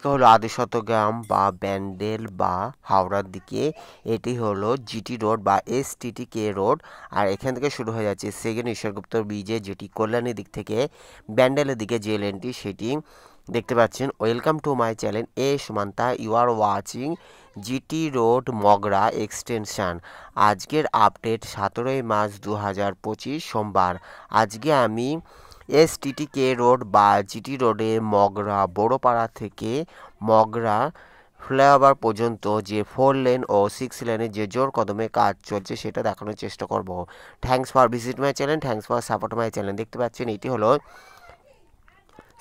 এদিকে হলো আদিশতগ্রাম বা ব্যান্ডেল বা হাওড়ার দিকে, এটি হলো জিটি রোড বা এসটিটিকে রোড। আর এখান থেকে শুরু হয়ে যাচ্ছে সেকেন্ড ঈশ্বরগুপ্ত ব্রিজে, যেটি কল্যাণীর দিক থেকে ব্যান্ডেলের দিকে যে লেনটি সেটি দেখতে পাচ্ছেন। ওয়েলকাম টু মাই চ্যানেল এ Sumanta, you are watching GT road Magra extension. আজকের আপডেট 17ই মার্চ 2025 সোমবার। আজকে আমি এসটিটিকে রোড বা জিটি রোডে মগরা বড়পাড়া থেকে মগরা ফ্লাইওভার পর্যন্ত যে 4 লেন ও 6 লেনের যে জোর কদমে কাজ চলছে সেটা দেখানোর চেষ্টা করব। Thanks for visit my channel, thanks for support my channel. দেখতে পাচ্ছেন এটি হলো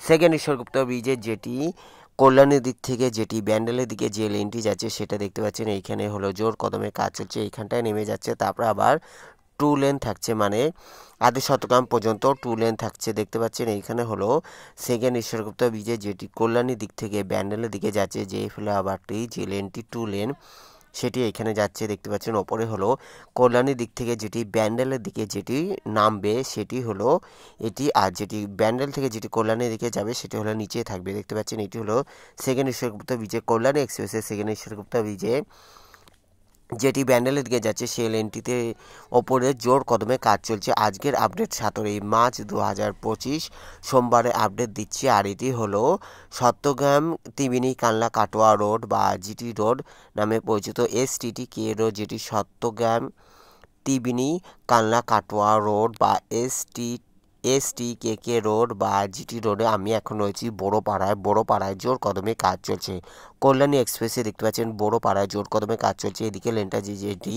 সেকেন্ড ঈশ্বরগুপ্ত ব্রিজের, যেটি কল্যাণীর দিক থেকে যেটি ব্যান্ডেলের দিকে যে লেনটি যাচ্ছে সেটা দেখতে পাচ্ছেন। এইখানে হলো জোর কদমে কাজ চলছে, এইখানটায় নেমে যাচ্ছে, তারপর আবার 2 লেন থাকছে, মানে আদিশতগ্রাম পর্যন্ত 2 লেন থাকছে। দেখতে পাচ্ছেন এইখানে হলো সেকেন্ড ঈশ্বরগুপ্ত ব্রিজে, যেটি কল্যাণীর দিক থেকে ব্যান্ডেলের দিকে যাচ্ছে যে ফ্লাইওভারটি, যে লেনটি 2 লেন সেটি এখানে যাচ্ছে। দেখতে পাচ্ছেন ওপরে হলো কল্যাণীর দিক থেকে যেটি ব্যান্ডেলের দিকে যেটি নামবে সেটি হলো এটি, আর যেটি ব্যান্ডেল থেকে যেটি কল্যাণীর দিকে যাবে সেটি হলো নিচে থাকবে। দেখতে পাচ্ছেন এটি হলো সেকেন্ড ঈশ্বরগুপ্ত ব্রিজে, কল্যাণী এক্সপ্রেসের সেকেন্ড ঈশ্বরগুপ্ত ব্রিজে যেটি ব্যান্ডেলের দিকে যাচ্ছে সেই লেনটিতে ওপরে জোর কদমে কাজ চলছে। আজকের আপডেট 17ই মার্চ 2025 সোমবারে আপডেট দিচ্ছি। আর এটি হলো সত্যগ্রাম ত্রিবেণী কানলা কাটোয়া রোড বা জিটি রোড নামে পরিচিত এসটিটিকে রোড, যেটি সত্যগ্রাম ত্রিবেণী কানলা কাটোয়া রোড বা এসটিকে রোড বা জিটি রোডে। আমি এখন রয়েছি বড়পাড়ায় জোর কদমে কাজ চলছে। কল্যাণী এক্সপ্রেসে দেখতে পাচ্ছেন বড়পাড়ায় জোর কদমে কাজ চলছে। এদিকে লেনটা যেটি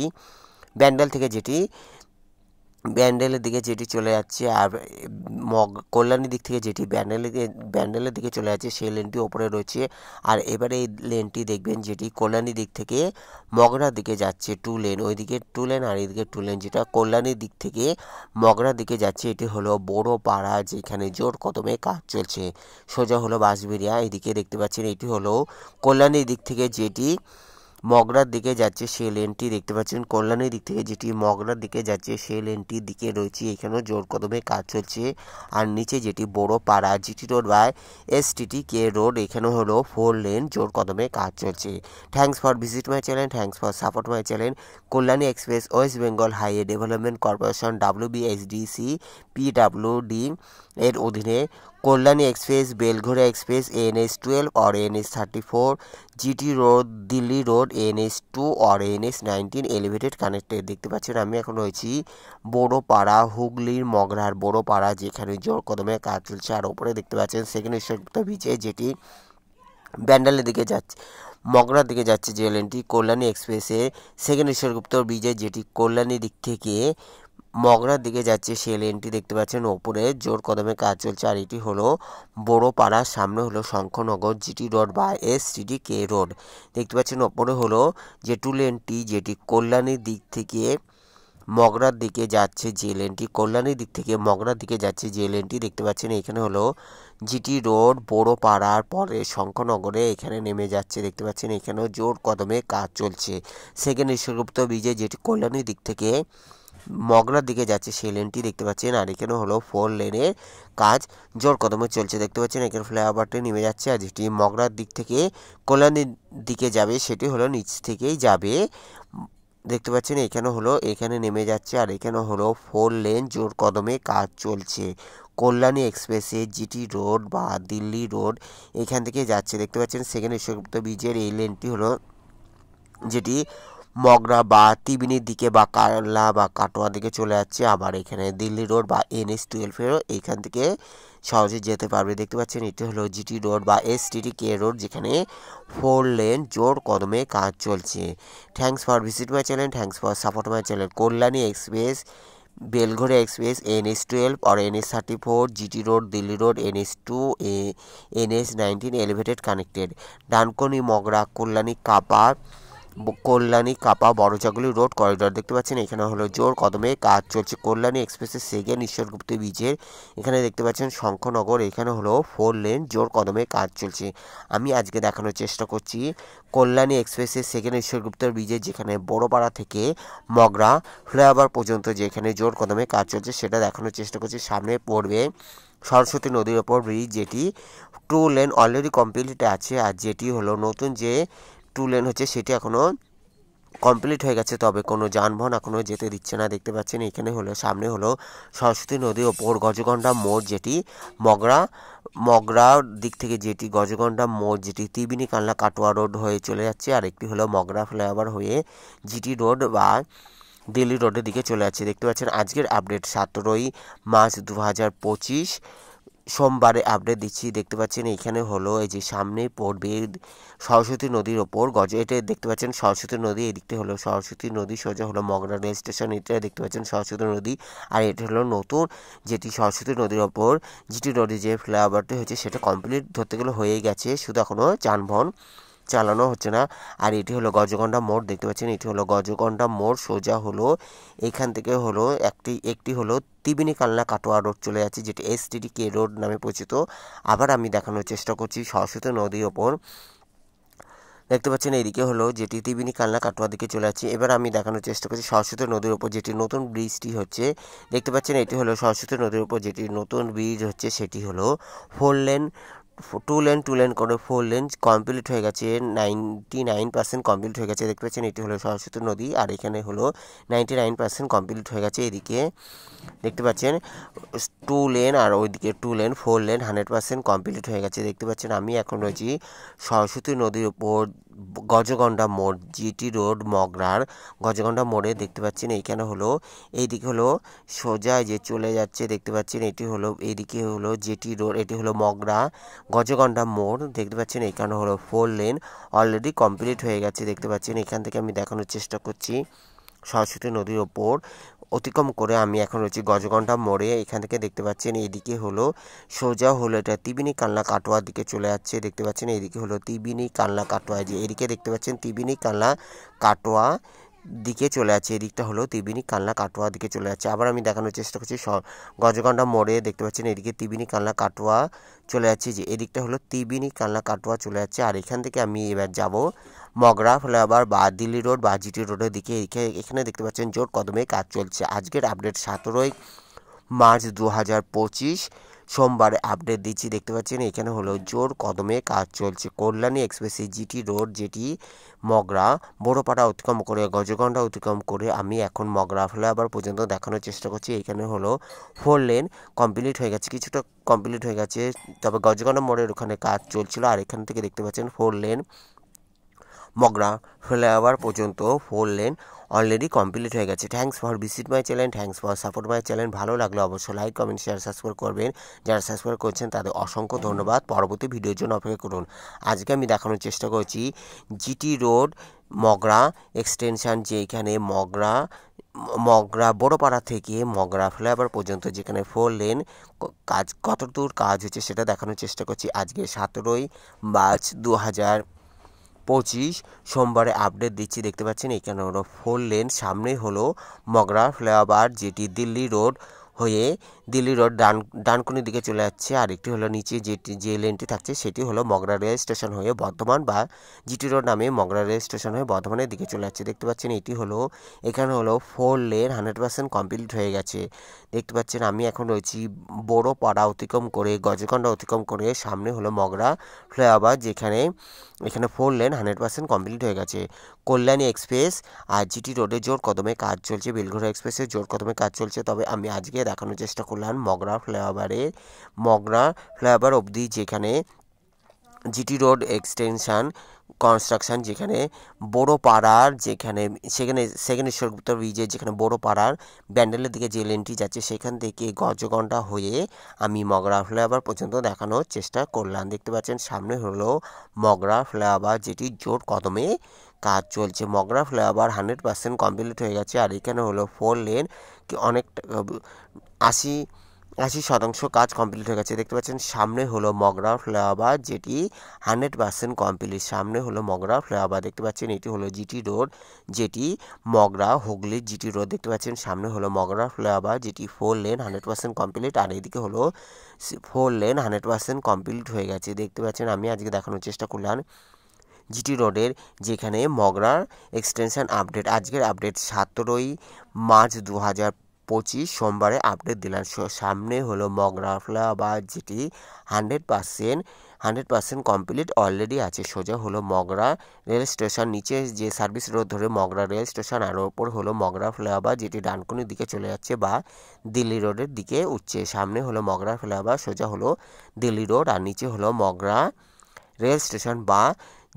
ব্যান্ডেল থেকে যেটি ব্যান্ডেলের দিকে যেটি চলে যাচ্ছে, আর কল্যাণীর দিক থেকে যেটি ব্যান্ডেলের দিকে চলে যাচ্ছে সেই লেনটি ওপরে রয়েছে। আর এবারে এই লেনটি দেখবেন যেটি কল্যাণীর দিক থেকে মগরার দিকে যাচ্ছে 2 লেন, ওইদিকে 2 লেন আর এইদিকে 2 লেন, যেটা কল্যাণীর দিক থেকে মগরার দিকে যাচ্ছে। এটি হলো বড়পাড়া, যেখানে জোর কদমে কাজ চলছে। সোজা হলো বাঁশবেড়িয়া। এদিকে দেখতে পাচ্ছেন এটি হলো কল্যাণীর দিক থেকে যেটি মগরার দিকে যাচ্ছে সেই লেনটি দেখতে পাচ্ছেন। কল্যাণীর দিক থেকে যেটি মগরার দিকে যাচ্ছে সেই লেনটির দিকে রয়েছে, এখানেও জোর কদমে কাজ চলছে। আর নিচে যেটি বড়পাড়া জিটি রোড বা এসটিটিকে রোড, এখানে হলো 4 লেন জোর কদমে কাজ চলছে। Thanks for visit my channel, thanks for support my channel. Kalyani express West Bengal highway development corporation WBSDC PWD এর অধীনে Kalyani express, Belgharia express NH12 और NH34, GT road, Delhi road NH2 और NH19 এলিভেটেড কানেক্টেড। দেখতে পাচ্ছেন আমি এখন রয়েছি বড়পাড়া, হুগলির মগরার বড়পাড়া, যেখানে জোর কদমে কাজ চলছে। আর ওপরে দেখতে পাচ্ছেন সেকেন্ড ঈশ্বরগুপ্ত ব্রিজে, যেটি ব্যান্ডেলের দিকে যাচ্ছে মগরার দিকে যাচ্ছে যে লেনটি কল্যাণী এক্সপ্রেসে সেকেন্ড ঈশ্বরগুপ্ত ব্রিজে, যেটি কল্যাণী দিক থেকে মগরার দিকে যাচ্ছে সেই লেনটি দেখতে পাচ্ছেন ওপরে জোর কদমে কাজ চলছে। আর এটি হলো বড়পাড়ার সামনে হলো শঙ্খনগর জিটি রোড বা এসটিটিকে রোড। দেখতে পাচ্ছেন ওপরে হলো যে 2 লেনটি, যেটি কল্যাণীর দিক থেকে মগরার দিকে যাচ্ছে যে লেনটি, কল্যাণীর দিক থেকে মগরার দিকে যাচ্ছে যে লেনটি দেখতে পাচ্ছেন। এখানে হলো জিটি রোড বড়পাড়ার পরে শঙ্খনগরে এখানে নেমে যাচ্ছে। দেখতে পাচ্ছেন এখানেও জোর কদমে কাজ চলছে। সেকেন্ড ঈশ্বরগুপ্ত ব্রিজে, যেটি কল্যাণীর দিক থেকে মগরার দিকে যাচ্ছে সেই লেনটি দেখতে পাচ্ছেন। আর এখানে হলো 4 লেনের কাজ জোর কদমে চলছে। দেখতে পাচ্ছেন এখানে ফ্লাইওভারটি নেমে যাচ্ছে, আর যেটি মগরার দিক থেকে কল্যাণীর দিকে যাবে সেটি হলো নিচ থেকেই যাবে। দেখতে পাচ্ছেন এখানে নেমে যাচ্ছে, আর এখানে হলো 4 লেন জোর কদমে কাজ চলছে। কল্যাণী এক্সপ্রেসে জিটি রোড বা দিল্লি রোড এখান থেকে যাচ্ছে। দেখতে পাচ্ছেন সেকেন্ড ঈশ্বরগুপ্ত ব্রিজের এই লেনটি হলো যেটি মগরা বা ত্রিবেণীর দিকে বা কানলা বা কাটোয়া দিকে চলে যাচ্ছে। আবার এখানে দিল্লি রোড বা NH12 এইখান থেকে সহজে যেতে পারবে। দেখতে পাচ্ছেন এটি হলো জিটি রোড বা এসটিটিকে রোড, যেখানে 4 লেন জোর কদমে কাজ চলছে। Thanks for visit my channel, thanks for support my channel. Kalyani express, Belgharia express NH12 और NH34, GT road, Delhi road NH2 NH19 elevated connected. Dankuni Magra Kalyani কাপা কল্যাণী কাপা বড়জাগুলি রোড করিডোর দেখতে পাচ্ছেন এখানে হলো জোর কদমে কাজ চলছে। কল্যাণী এক্সপ্রেসের সেকেন্ড ঈশ্বরগুপ্ত ব্রিজের এখানে দেখতে পাচ্ছেন শঙ্খনগর এখানে হলো 4 লেন জোর কদমে কাজ চলছে। আমি আজকে দেখানোর চেষ্টা করছি কল্যাণী এক্সপ্রেসের সেকেন্ড ঈশ্বরগুপ্ত ব্রিজের যেখানে বড়পাড়া থেকে মগরা ফ্লাইওভার পর্যন্ত যেখানে জোর কদমে কাজ চলছে সেটা দেখানোর চেষ্টা করছি। সামনে পড়বে সরস্বতী নদীর ওপর ব্রিজ, যেটি 2 লেন অলরেডি কমপ্লিট আছে, আর যেটি হলো নতুন যে 2 লেন হচ্ছে সেটি এখনও কমপ্লিট হয়ে গেছে, তবে কোনো যানবাহন এখনও যেতে দিচ্ছে না। দেখতে পাচ্ছেন এখানে হলো সামনে হলো সরস্বতী নদীর ওপর গজগন্ডা মোড়, যেটি মগরার দিক থেকে যেটি গজগন্ডা মোড় যেটি ত্রিবেণী কালনা কাটোয়া রোড হয়ে চলে যাচ্ছে, আর একটি হলো মগরা ফ্লাইওভার হয়ে জিটি রোড বা দিল্লি রোডের দিকে চলে যাচ্ছে। দেখতে পাচ্ছেন আজকের আপডেট 17ই মার্চ 2025 সোমবারে আপডেট দিচ্ছি। দেখতে পাচ্ছেন এখানে হলো এই যে সামনে পড়বে সরস্বতী নদীর ওপর এটা দেখতে পাচ্ছেন সরস্বতী নদী, এদিকটা হলো সরস্বতী নদী, সোজা হলো মগরা রেল স্টেশন, এটা দেখতে পাচ্ছেন সরস্বতী নদী, আর এটা হলো নতুন যেটি সরস্বতী নদীর ওপর জিটি রোডে যে ফ্লাইওভারটি হচ্ছে সেটা কমপ্লিট ধরতে গেলে হয়ে গেছে, শুধু এখনও যানবাহন চালানো হচ্ছে না। আর এটি হলো গজগন্ডা মোড়, দেখতে পাচ্ছেন এটি হলো গজগন্ডা মোড়, সোজা হলো এখান থেকে হলো একটি হলো ত্রিবেণী কালনা কাটোয়া রোড চলে যাচ্ছে, যেটি STDK রোড নামে পরিচিত। আবার আমি দেখানোর চেষ্টা করছি সরস্বতী নদীর ওপর, দেখতে পাচ্ছেন এইদিকে হলো যেটি ত্রিবেণী কালনা কাটোয়ার দিকে চলে যাচ্ছে। এবার আমি দেখানোর চেষ্টা করছি সরস্বতী নদীর উপর যেটি নতুন ব্রিজটি হচ্ছে, দেখতে পাচ্ছেন এটি হলো সরস্বতী নদীর উপর যেটি নতুন ব্রিজ হচ্ছে, সেটি হলো 4 লেন 2 লেন করে 4 লেন কমপ্লিট হয়ে গেছে, 99% কমপ্লিট হয়ে গেছে। দেখতে পাচ্ছেন এটি হলো সরস্বতী নদী, আর এখানে হলো 99% কমপ্লিট হয়ে গেছে। এদিকে দেখতে পাচ্ছেন 2 লেন আর ওইদিকে 2 লেন 4 লেন 100% কমপ্লিট হয়ে গেছে। দেখতে পাচ্ছেন আমি এখন রয়েছি সরস্বতী নদীর ওপর গজগন্ডা মোড় জিটি রোড মগরার গজগন্ডা মোড়ে। দেখতে পাচ্ছেন এইখানে হলো এইদিকে হলো সোজা যে চলে যাচ্ছে, দেখতে পাচ্ছেন এটি হলো এইদিকে হলো জিটি রোড, এটি হলো মগরা গজগন্ডা মোড়। দেখতে পাচ্ছেন এখানে হলো 4 লেন অলরেডি কমপ্লিট হয়ে গেছে। দেখতে পাচ্ছেন এখান থেকে আমি দেখানোর চেষ্টা করছি সরস্বতী নদীর ওপর অতিক্রম করে আমি এখন রয়েছি গজগন্ডা মোড়ে। এখান থেকে দেখতে পাচ্ছেন এইদিকে হলো সোজা হলো এটা ত্রিবেণী কালনা কাটোয়ার দিকে চলে যাচ্ছে। দেখতে পাচ্ছেন এইদিকে হলো ত্রিবেণী কালনা কাটোয়া, যে এদিকে দেখতে পাচ্ছেন ত্রিবেণী কালনা কাটোয়া দিকে চলে যাচ্ছে, এদিকটা হলো ত্রিবেণী কালনা কাটোয়া দিকে চলে যাচ্ছে। আবার আমি দেখানোর চেষ্টা করছি গজগন্ডা মোড়ে, দেখতে পাচ্ছেন এদিকে ত্রিবেণী কালনা কাটোয়া চলে যাচ্ছে, যে এদিকটা হলো ত্রিবেণী কালনা কাটোয়া চলে যাচ্ছে। আর এখান থেকে আমি এবার যাব মগরা ফ্লাইওভার বা দিল্লি রোড বা জিটি রোডের দিকে। এখানে দেখতে পাচ্ছেন জোর কদমে কাজ চলছে। আজকের আপডেট 17ই মার্চ 2025 সোমবারে আপডেট দিচ্ছি। দেখতে পাচ্ছেন এখানে হলো জোর কদমে কাজ চলছে কল্যাণী এক্সপ্রেসে জিটি রোড, যেটি মগরা বড়পাড়া অতিক্রম করে গজগন্ডা অতিক্রম করে আমি এখন মগরা ফ্লাইওভার পর্যন্ত দেখানোর চেষ্টা করছি। এখানে হলো 4 লেন কমপ্লিট হয়ে গেছে, কিছুটা কমপ্লিট হয়ে গেছে, তবে গজগন্ডা মোড়ের ওখানে কাজ চলছিল। আর এখান থেকে দেখতে পাচ্ছেন 4 লেন মগরা ফ্লাইওভার পর্যন্ত 4 লেন অলরেডি কমপ্লিট হয়ে গেছে। Thanks for visit my channel, thanks for support my channel. ভালো লাগলে অবশ্যই লাইক কমেন্ট শেয়ার সাবস্ক্রাইব করবেন। যারা সাবস্ক্রাইব করছেন তাদের অসংখ্য ধন্যবাদ। পরবর্তী ভিডিওর জন্য অপেক্ষা করুন। আজকে আমি দেখানোর চেষ্টা করছি জিটি রোড মগরা এক্সটেনশন, যে এখানে মগরা বড়পাড়া থেকে মগরা ফ্লাইওভার পর্যন্ত যেখানে 4 লেন কাজ কতদূর কাজ হচ্ছে সেটা দেখানোর চেষ্টা করছি। আজকে 17ই মার্চ 2025 সোমবারে আপডেট দিচ্ছি। দেখতে পাচ্ছেন এখানে হলো 4 লেন, সামনে হলো মগরা ফ্লাইওভার যেটি দিল্লি রোড হয়ে দিল্লি রোড ডানকুনির দিকে চলে যাচ্ছে, আর একটি হলো নিচে যে লেনটি থাকছে সেটি হলো মগরা রেল স্টেশন হয়ে বর্ধমান বা জিটি রোড নামে মগরা রেল স্টেশন হয়ে বর্ধমানের দিকে চলে যাচ্ছে। দেখতে পাচ্ছেন এটি হলো এখানে হলো 4 লেন 100% কমপ্লিট হয়ে গেছে। দেখতে পাচ্ছেন আমি এখন রয়েছি বড়পাড়া অতিক্রম করে গজগন্ডা অতিক্রম করে, সামনে হলো মগরা ফ্লাইওভার যেখানে এখানে 4 লেন 100% কমপ্লিট হয়ে গেছে। কল্যাণী এক্সপ্রেস আর জিটি রোডে জোর কদমে কাজ চলছে, বেলঘড়া এক্সপ্রেসের জোর কদমে কাজ চলছে। তবে আমি আজকে দেখানোর চেষ্টা করলাম মগরা ফ্লাইওভার অবধি, যেখানে জিটি রোড এক্সটেনশন কনস্ট্রাকশন, যেখানে বড়পাড়ার সেখানে সেকেন্ড ঈশ্বরগুপ্ত ব্রিজের যেখানে বড়পাড়ার ব্যান্ডেলের দিকে যে লেনটি যাচ্ছে সেখান থেকে গজগন্ডা হয়ে আমি মগরা ফ্লাইওভার পর্যন্ত দেখানোর চেষ্টা করলাম। দেখতে পাচ্ছেন সামনে হলো মগরা ফ্লাইওভার যেটি জোর কদমে কাজ চলছে। মগরা ফ্লাইওভার 100% কমপ্লিট হয়ে গেছে। আর এখানে হলো 4 লেন অনেকটা 80% কাজ কমপ্লিট হয়ে গেছে। দেখতে পাচ্ছেন সামনে হলো মগরা ফ্লাইওভার, যেটি 100% কমপ্লিট। সামনে হলো মগরা ফ্লাইওভার, দেখতে পাচ্ছেন এটি হলো জিটি রোড, যেটি মগরা হুগলি জিটি রোড। দেখতে পাচ্ছেন সামনে হলো মগরা ফ্লাইওভার, যেটি 4 লেন 100% কমপ্লিট। আর এদিকে হলো 4 লেন 100% কমপ্লিট হয়ে গেছে। দেখতে পাচ্ছেন আমি আজকে দেখানোর চেষ্টা করলাম জিটি রোডের, যেখানে মগরার এক্সটেনশন আপডেট। আজকের আপডেট 17ই মার্চ 2025 সোমবারে আপডেট দিলাম। সামনে হলো মগরা ফ্লাইওভার, যেটি 100% কমপ্লিট অলরেডি আছে। সোজা হলো মগরা রেল স্টেশন, নিচে যে সার্ভিস রোড ধরে মগরা রেল স্টেশন, আর ওপর হলো মগরা ফ্লাইওভার, যেটি ডানকুনির দিকে চলে যাচ্ছে বা দিল্লি রোডের দিকে উঠছে। সামনে হলো মগরা ফ্লাইওভার, সোজা হলো দিল্লি রোড, আর নিচে হলো মগরা রেল স্টেশন বা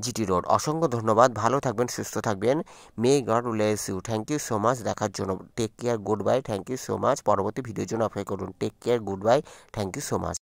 জিটি রোড। অসংখ্য ধন্যবাদ, ভালো থাকবেন, সুস্থ থাকবেন। May God bless you. Thank you so much দেখার জন্য। Take care, good bye, thank you so much. পরবর্তী ভিডিওর জন্য অপেক্ষা করুন। Take care, good bye, thank you so much.